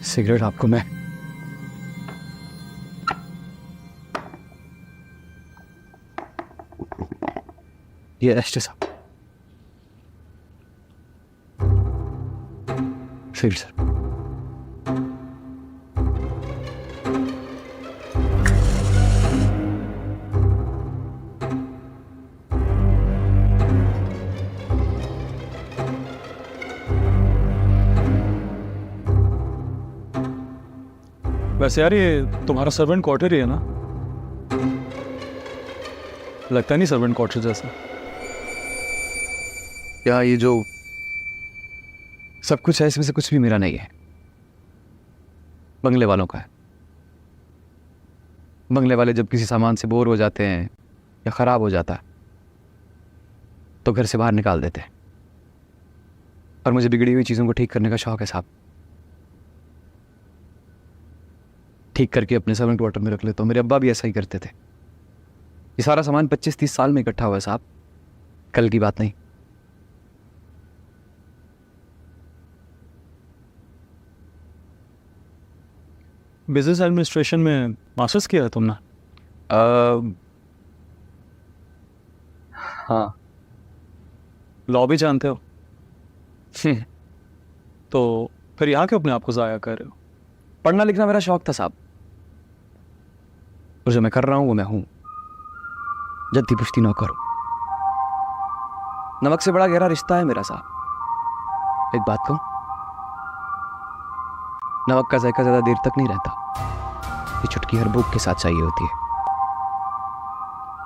Cigarette आपको मैं ये एस्टे साहब सिगरेट सर। वैसे यार ये तुम्हारा सर्वेंट क्वार्टर ही है ना? लगता नहीं सर्वेंट क्वार्टर जैसा। क्या ये जो सब कुछ है इसमें से कुछ भी मेरा नहीं है, बंगले वालों का है। बंगले वाले जब किसी सामान से बोर हो जाते हैं या खराब हो जाता है तो घर से बाहर निकाल देते हैं। और मुझे बिगड़ी हुई चीज़ों को ठीक करने का शौक है साहब। ठीक करके अपने सर्वेंट क्वार्टर में रख लेता हूँ। मेरे अब्बा भी ऐसा ही करते थे। ये सारा सामान 25-30 साल में इकट्ठा हुआ है साहब, कल की बात नहीं। बिजनेस एडमिनिस्ट्रेशन में मास्टर्स किया है तुमने? हाँ। लॉ भी जानते हो? तो फिर यहाँ क्यों अपने आप को ज़ाया कर रहे हो? पढ़ना लिखना मेरा शौक था साहब, और जो मैं कर रहा हूँ वो मैं हूँ, जद्दी पुश्ती नौकर हूँ। नमक से बड़ा गहरा रिश्ता है मेरा साहब। एक बात कहूँ, नमक का जायका ज्यादा देर तक नहीं रहता, ये चुटकी हर भूख के साथ चाहिए होती है।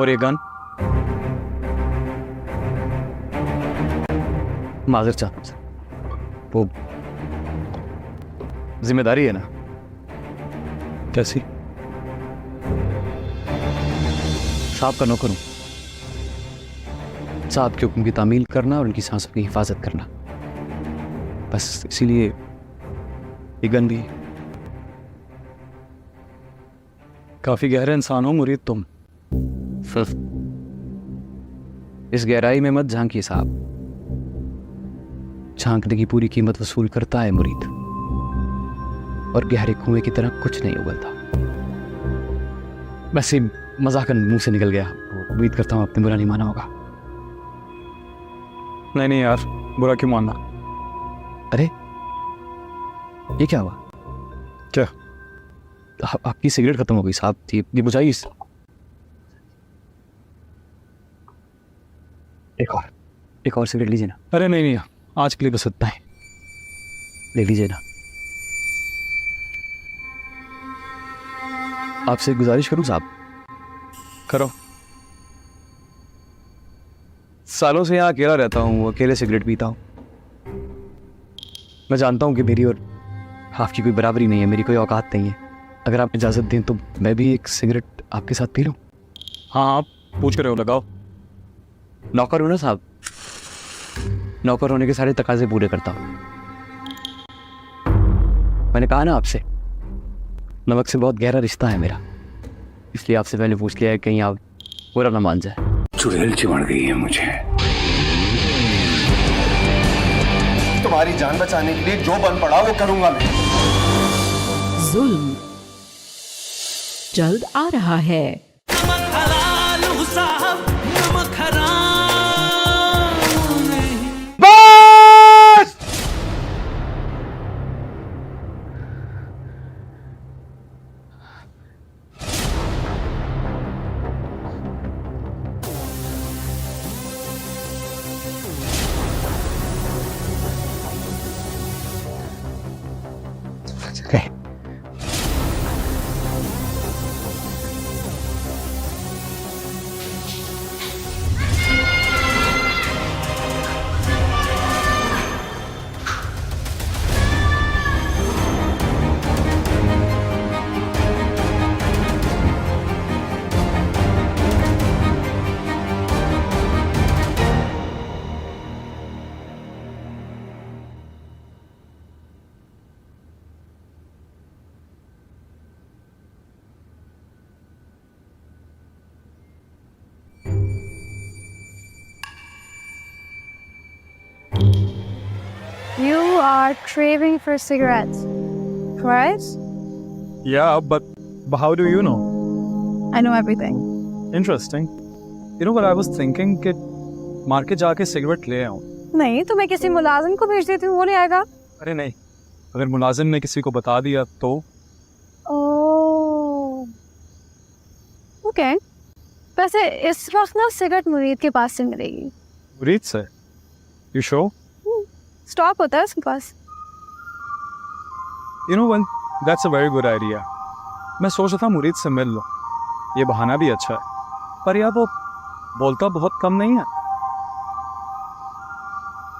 और ये गन? माजर चाहता हूँ सर, वो जिम्मेदारी है ना। कैसी? साहब का नौकर हूँ, साहब के हुक्म की तामील करना और उनकी सांसों की हिफाजत करना, बस इसीलिए ये गन भी। काफ़ी गहरे इंसान हो मुरीद तुम। इस गहराई में मत झांकिए साहब, झांकने की पूरी कीमत वसूल करता है मुरीद, और गहरे कुएं की तरह कुछ नहीं उगलता। वैसे मजाकन मुंह से निकल गया, उम्मीद करता हूं आपने बुरा नहीं माना होगा। नहीं नहीं यार, बुरा क्यों मानना? अरे ये क्या हुआ? क्या? आपकी सिगरेट खत्म हो गई साहब, ये बुझाइए। एक और सिगरेट लीजिए ना। अरे नहीं नहीं, आज के लिए बस इतना ही। ले लीजिए ना। आपसे एक गुजारिश करूं साहब? करो। सालों से यहाँ अकेला रहता हूँ, अकेले सिगरेट पीता हूँ। मैं जानता हूँ कि मेरी और आपकी कोई बराबरी नहीं है, मेरी कोई औकात नहीं है। अगर आप इजाज़त दें तो मैं भी एक सिगरेट आपके साथ पी लूँ? हाँ आप पूछ रहे हो, लगाओ। नौकर हूँ ना साहब, नौकर होने के सारे तकाजे पूरे करता हूँ। मैंने कहा ना आपसे, नमक से बहुत गहरा रिश्ता है मेरा, इसलिए आपसे पहले पूछ लिया है कहीं आप बुरा ना मान जाए। चुड़ैल चिमड़ गई है मुझे। तुम्हारी जान बचाने के लिए जो बन पड़ा वो करूंगा मैं। जुल्म जल्द आ रहा है। Okay. You are craving for cigarettes. surprise? Yeah, but how do you know? I know everything. Interesting. You know what I was thinking कि मार्केट जाके सिगरेट ले आऊं. नहीं तो मैं किसी मुलाजिम को भेज देती हूँ, वो ले आएगा. अरे नहीं, अगर मुलाजिम ने किसी को बता दिया तो. ओह, ओके. वैसे इस वक्त ना सिगरेट मुरीद के पास से मिलेगी. मुरीद से? You sure? स्टॉक होता है उसके पास. You know what? That's a very good idea. मैं सोच रहा था मुरीद से मिल लो. ये बहाना भी अच्छा है. पर यार वो बोलता बहुत कम नहीं है.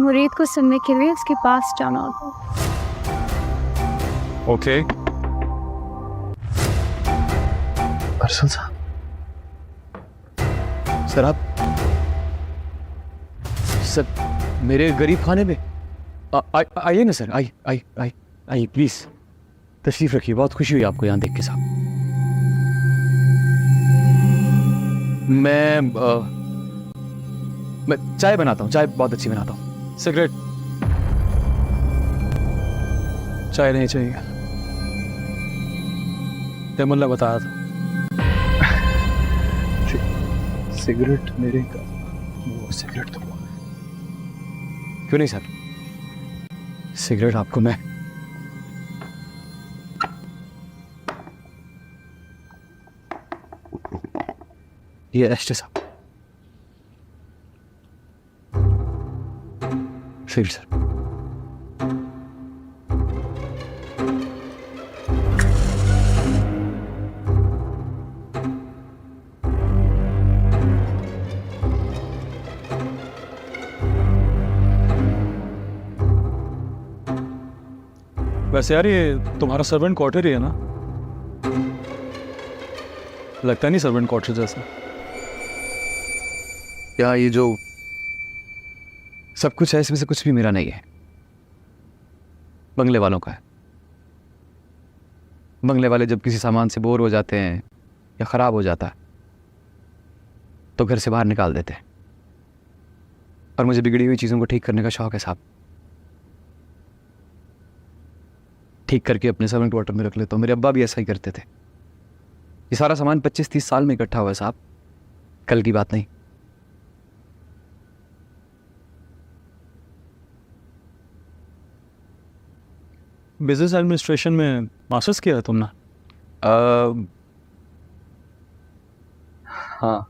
मुरीद को सुनने के लिए उसके पास जाना होता है. Okay. अरसल साहब, सर आप सर मेरे गरीब खाने में आइए ना सर. आइए प्लीज तशरीफ रखिए. बहुत खुशी हुई आपको यहाँ देख के साहब. मैं चाय बनाता हूँ. चाय बहुत अच्छी बनाता हूँ. सिगरेट? चाय नहीं चाहिए. तैमुल्ला बताया था. सिगरेट मेरे का. वो सिगरेट तो क्यों नहीं सर, सिगरेट आपको मैं ये एस्टे साहब. Cigarette sir. वैसे यार ये तुम्हारा सर्वेंट क्वार्टर ही है ना? लगता नहीं सर्वेंट क्वार्टर जैसा. या ये जो सब कुछ है इसमें से कुछ भी मेरा नहीं है, बंगले वालों का है. बंगले वाले जब किसी सामान से बोर हो जाते हैं या ख़राब हो जाता है तो घर से बाहर निकाल देते हैं. और मुझे बिगड़ी हुई चीज़ों को ठीक करने का शौक है साहब. ठीक करके अपने सर्वेंट क्वार्टर में रख लेता हूँ. मेरे अब्बा भी ऐसा ही करते थे. ये सारा सामान 25-30 साल में इकट्ठा हुआ है साहब, कल की बात नहीं. बिजनेस एडमिनिस्ट्रेशन में मास्टर्स किया है तुमने? हाँ.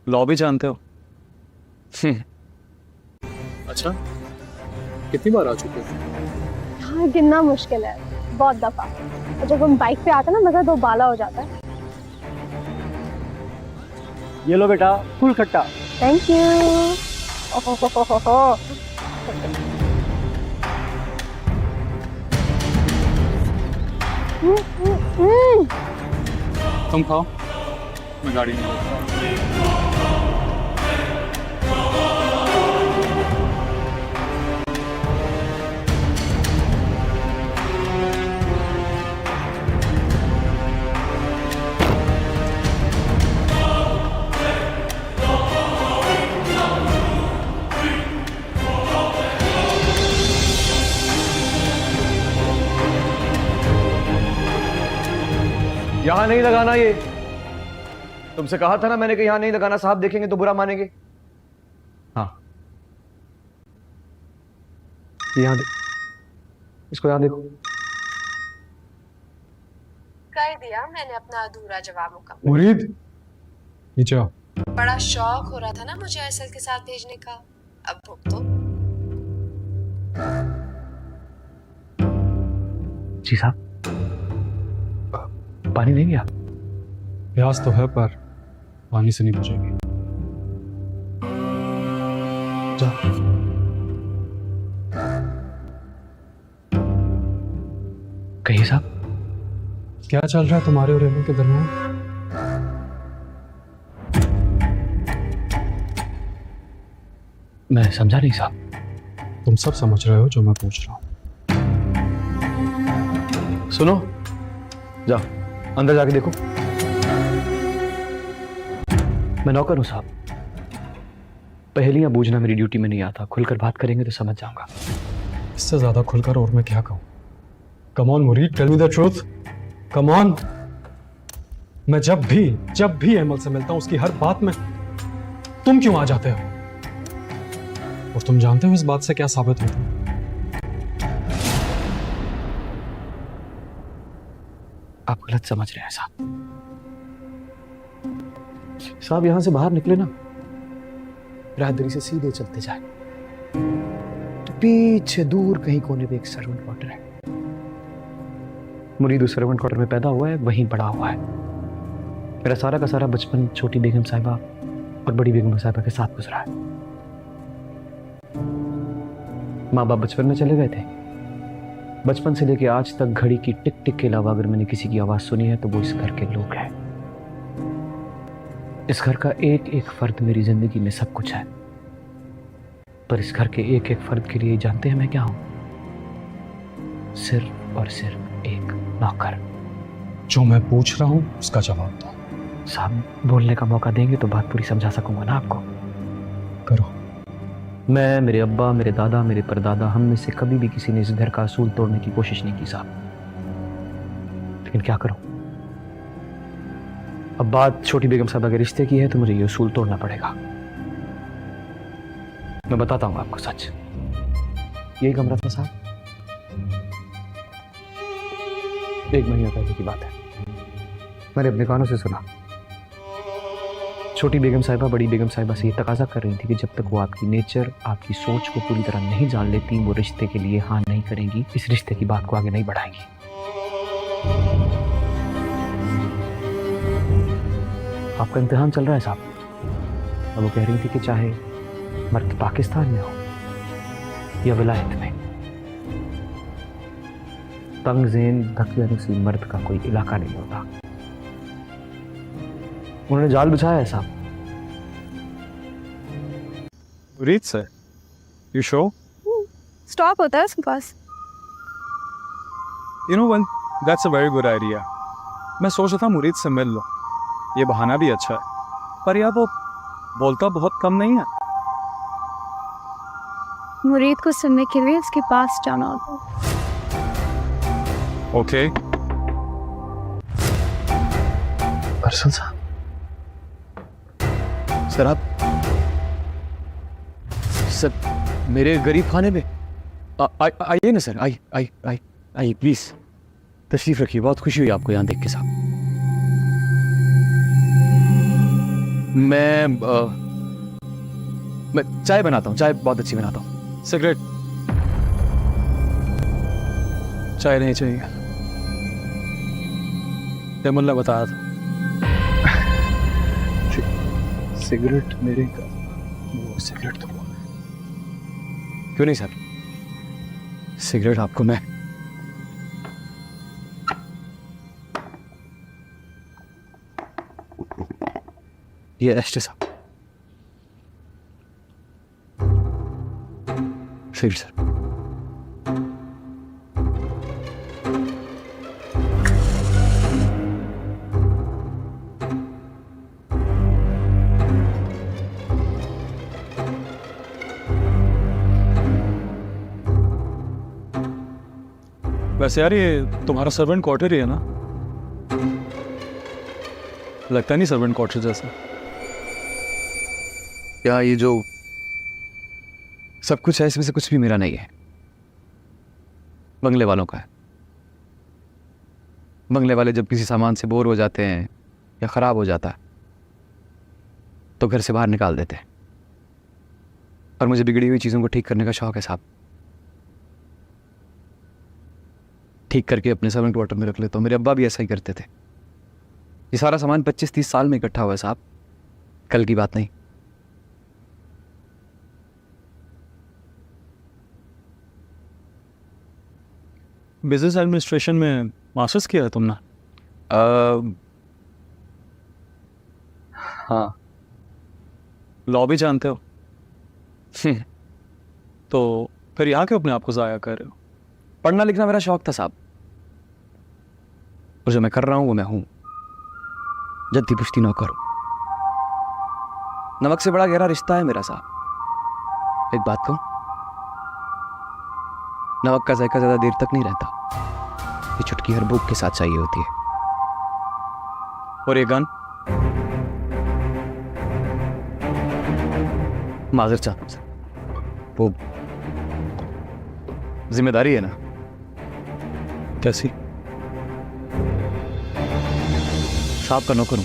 लॉ भी जानते हो? अच्छा, कितनी बार आ चुके हो? हाँ, गिनना मुश्किल है, बहुत दफा. और जब हम बाइक पे आते हैं ना, मजा दो बाला हो जाता है. ये लो बेटा, फुल खट्टा. Thank you. तुम खाओ, मैं गाड़ी में बैठता हूँ. यहाँ नहीं लगाना. ये तुमसे कहा था ना मैंने कि यहाँ नहीं लगाना. साहब देखेंगे तो बुरा मानेंगे. हाँ, यहाँ इसको यहाँ देखो. कर दिया मैंने अपना अधूरा जवाब मुकम्मल. मुरीद, नीचे आओ. बड़ा शौक हो रहा था ना मुझे अरसल के साथ भेजने का. अब भुगतो. जी साहब, पानी देंगे आप? प्यास तो है पर पानी से नहीं बुझेगी. जा. कहिए साहब. क्या चल रहा है तुम्हारे और रेनू के दरमियान? मैं समझा नहीं साहब. तुम सब समझ रहे हो जो मैं पूछ रहा हूँ. सुनो, जाओ अंदर जाके देखो. मैं नौकर हूं साहब. पहेलियां बूझना मेरी ड्यूटी में नहीं आता. खुलकर बात करेंगे तो समझ जाऊंगा. इससे ज्यादा खुलकर और मैं क्या कहूँ? Come on Murid, tell me the truth, come on. मैं जब भी अहमद से मिलता हूं उसकी हर बात में तुम क्यों आ जाते हो? और तुम जानते हो इस बात से क्या साबित होता है? आप गलत समझ रहे हैं साहब। साहब यहां से बाहर निकले ना, राहदरी से सीधे चलते जाए तो पीछे दूर कहीं कोने पे एक सर्वेंट क्वार्टर है। मुरीद उस सर्वेंट क्वार्टर में पैदा हुआ है, वहीं बड़ा हुआ है। मेरा सारा का सारा बचपन छोटी बेगम साहिबा और बड़ी बेगम साहिबा के साथ गुजरा है। माँ बाप बचपन में चले गए थे। बचपन से लेके आज तक घड़ी की टिक टिक के अलावा अगर मैंने किसी की आवाज सुनी है तो वो इस घर के लोग हैं। इस घर का एक एक फर्द मेरी जिंदगी में सब कुछ है, पर इस घर के एक एक फर्द के लिए जानते हैं मैं क्या हूं? सिर्फ और सिर्फ एक नौकर। जो मैं पूछ रहा हूं उसका जवाब दो। साहब बोलने का मौका देंगे तो बात पूरी समझा सकूंगा ना आपको। करो। मैं, मेरे अब्बा, मेरे दादा, मेरे परदादा, हम में से कभी भी किसी ने इस घर का असूल तोड़ने की कोशिश नहीं की साहब। लेकिन क्या करूं, अब बात छोटी बेगम साहबा के रिश्ते की है तो मुझे ये असूल तोड़ना पड़ेगा। मैं बताता हूं आपको सच। यही कमरा था साहब, 1 महीना पहले की बात है। मैंने अपने कानों से सुना छोटी बेगम साहिबा बड़ी बेगम साहिबा से ये तकाजा कर रही थी कि जब तक वो आपकी नेचर, आपकी सोच को पूरी तरह नहीं जान लेती, वो रिश्ते के लिए हाँ नहीं करेंगी, इस रिश्ते की बात को आगे नहीं बढ़ाएंगी। आपका इम्तिहान चल रहा है साहब। अब वो कह रही थी कि चाहे मर्द पाकिस्तान में हो या विलायत में, तंगज़ेन धकियानुसी मर्द का कोई इलाका नहीं होता। उन्होंने जाल बिछाया है साहब। मुरीद से यू शो स्टॉक होता है उसके पास। You know one, that's a very good idea. मैं सोच रहा था मुरीद से मिल लो, ये बहाना भी अच्छा है। पर यार वो बोलता बहुत कम नहीं है। मुरीद को सुनने के लिए उसके पास जाना होता है। ओके। अरसल साहब, सर आप सर मेरे गरीब खाने में आइए ना सर, आइए प्लीज, तशरीफ रखिए। बहुत खुशी हुई आपको यहाँ देख के साहब। मैं चाय बनाता हूँ, चाय बहुत अच्छी बनाता हूँ। सिगरेट चाय नहीं चाहिए, तैमुल्ला बताया था। सिगरेट मेरे का, वो सिगरेट तो क्यों नहीं सर, सिगरेट आपको मैं ये एस्टे साहब, सिगरेट सर। वैसे यार ये तुम्हारा सर्वेंट क्वार्टर ही है ना? लगता नहीं सर्वेंट क्वार्टर जैसा। क्या ये जो सब कुछ है इसमें से कुछ भी मेरा नहीं है, बंगले वालों का है। बंगले वाले जब किसी सामान से बोर हो जाते हैं या ख़राब हो जाता है तो घर से बाहर निकाल देते हैं। और मुझे बिगड़ी हुई चीज़ों को ठीक करने का शौक है साहब। ठीक करके अपने सर्वेंट क्वार्टर में रख लेता हूँ। मेरे अब्बा भी ऐसा ही करते थे। ये सारा सामान 25-30 साल में इकट्ठा हुआ है साहब, कल की बात नहीं। बिजनेस एडमिनिस्ट्रेशन में मास्टर्स किया है तुमने? हाँ। लॉ भी जानते हो? तो फिर यहाँ क्यों अपने आप को ज़ाया कर रहे हो? पढ़ना लिखना मेरा शौक था साहब, और जो मैं कर रहा हूं वो मैं हूं, जद्दी पुश्ती नौकर हूं। नमक से बड़ा गहरा रिश्ता है मेरा साहब। एक बात कहूं, नमक का जायका ज्यादा देर तक नहीं रहता, ये चुटकी हर भूख के साथ चाहिए होती है। और ये गन? माजर चाहता हूँ सर, वो जिम्मेदारी है ना। कैसी? साहब का नौकर हूं,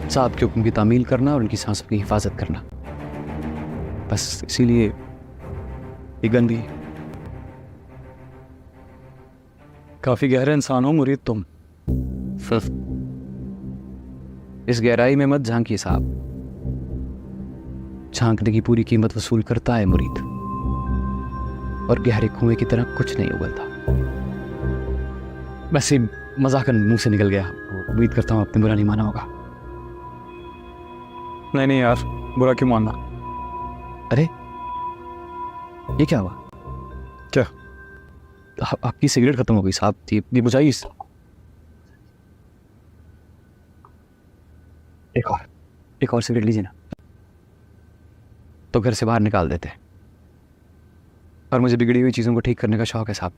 साहब के हुक्म की तामील करना और उनकी सांसों की हिफाजत करना, बस इसीलिए ये गन भी। काफी गहरे इंसान हो मुरीद तुम। इस गहराई में मत झांकिए साहब, झांकने की पूरी कीमत वसूल करता है मुरीद, और गहरे कुएं की तरह कुछ नहीं उगलता। वैसे मजाकन मुंह से निकल गया, उम्मीद करता हूं आपने बुरा नहीं माना होगा। नहीं नहीं यार, बुरा क्यों मानना? अरे ये क्या हुआ? क्या? आपकी सिगरेट खत्म हो गई साहब, ये बुझाइए। एक और सिगरेट लीजिए ना, तो घर से बाहर निकाल देते हैं। और मुझे बिगड़ी हुई चीज़ों को ठीक करने का शौक है साहब,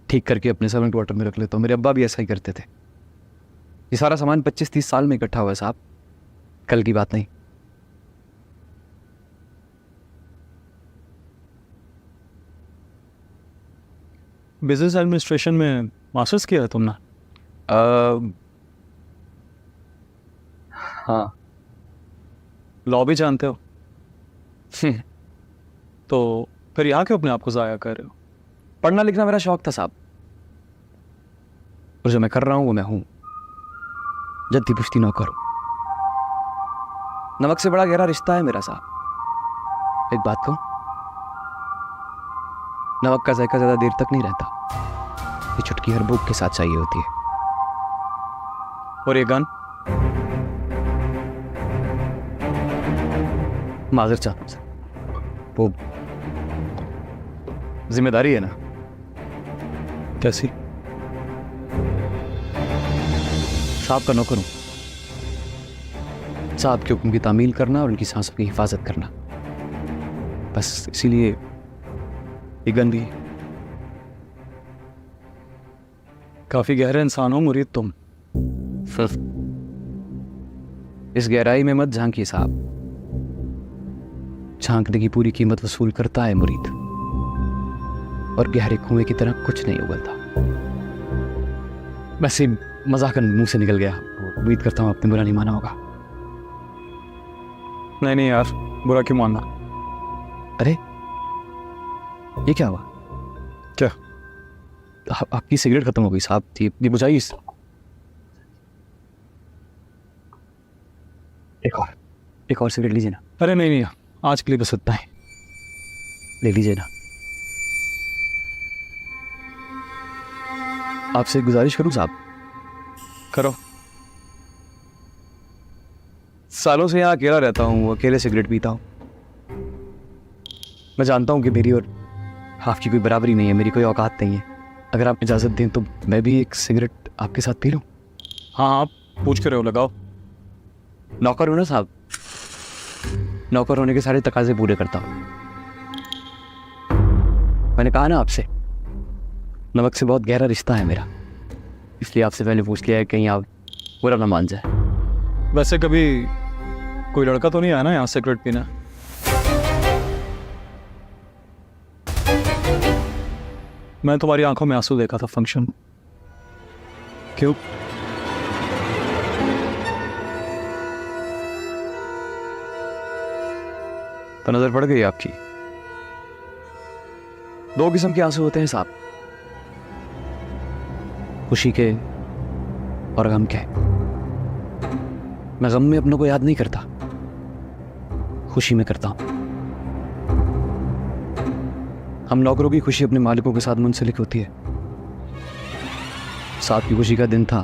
ठीक करके अपने सर्वेंट क्वार्टर में रख लेता हूँ। मेरे अब्बा भी ऐसा ही करते थे। ये सारा सामान 25-30 साल में इकट्ठा हुआ है साहब, कल की बात नहीं। बिजनेस एडमिनिस्ट्रेशन में मास्टर्स किया है तुमने? हाँ। लॉ भी जानते हो? तो फिर यहाँ क्यों अपने आप को ज़ाया कर रहे हो? पढ़ना लिखना मेरा शौक था साहब, और जो मैं कर रहा हूँ वो मैं हूँ, जद्दी पुश्ती नौकर हूँ। नमक से बड़ा गहरा रिश्ता है मेरा साहब। एक बात कहूँ, नमक का जायका ज्यादा देर तक नहीं रहता, ये चुटकी हर भूख के साथ चाहिए होती है। और ये गन? माजर चाहता हूँ सर, वो जिम्मेदारी है ना। कैसी? साहब का नौकर हूं, साहब के हुक्म की तामील करना और उनकी सांसों की हिफाजत करना, बस इसीलिए ये गन भी। काफी गहरे इंसान हो मुरीद तुम। इस गहराई में मत झांकिए साहब, झांकने की पूरी कीमत वसूल करता है मुरीद, और गहरे कुएं की तरह कुछ नहीं उगलता। वैसे मजाकन मुंह से निकल गया, उम्मीद करता हूं आपने बुरा नहीं माना होगा। नहीं नहीं यार, बुरा क्यों मानना? अरे ये क्या हुआ? क्या? आपकी सिगरेट खत्म हो गई साहब, ये बुझाइए। एक और सिगरेट लीजिए ना। अरे नहीं नहीं, आज के लिए बस इतना ही। ले लीजिए ना। आपसे एक गुजारिश करूं साहब? करो। सालों से यहाँ अकेला रहता हूँ, अकेले सिगरेट पीता हूँ। मैं जानता हूँ कि मेरी और आपकी कोई बराबरी नहीं है, मेरी कोई औकात नहीं है। अगर आप इजाज़त दें तो मैं भी एक सिगरेट आपके साथ पी लूँ? हाँ हाँ, पूछ के रहे हो, लगाओ। नौकर हूँ ना साहब, नौकर होने के सारे तकाजे पूरे करता हूँ। मैंने कहा ना आपसे, नमक से बहुत गहरा रिश्ता है मेरा, इसलिए आपसे पहले पूछ लिया है, कहीं आप बुरा ना मान जाए। वैसे कभी कोई लड़का तो नहीं आया ना यहाँ सिगरेट पीना? मैं तुम्हारी आंखों में आंसू देखा था फंक्शन। क्यों? तो नजर पड़ गई आपकी। दो किस्म के आंसू होते हैं साहब, खुशी के और गम के। मैं गम में अपनों को याद नहीं करता, खुशी में करता हूं। हम नौकरों की खुशी अपने मालिकों के साथ मुंसलिक होती है। साहब की खुशी का दिन था,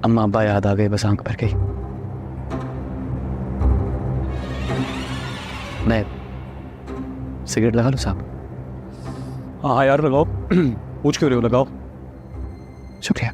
अम्मा अब्बा याद आ गए, बस आंख भर गई। मैं सिगरेट लगा लूं साहब? हाँ यार लगाओ। पूछ क्यों रहे हो, लगाओ। शुक्रिया।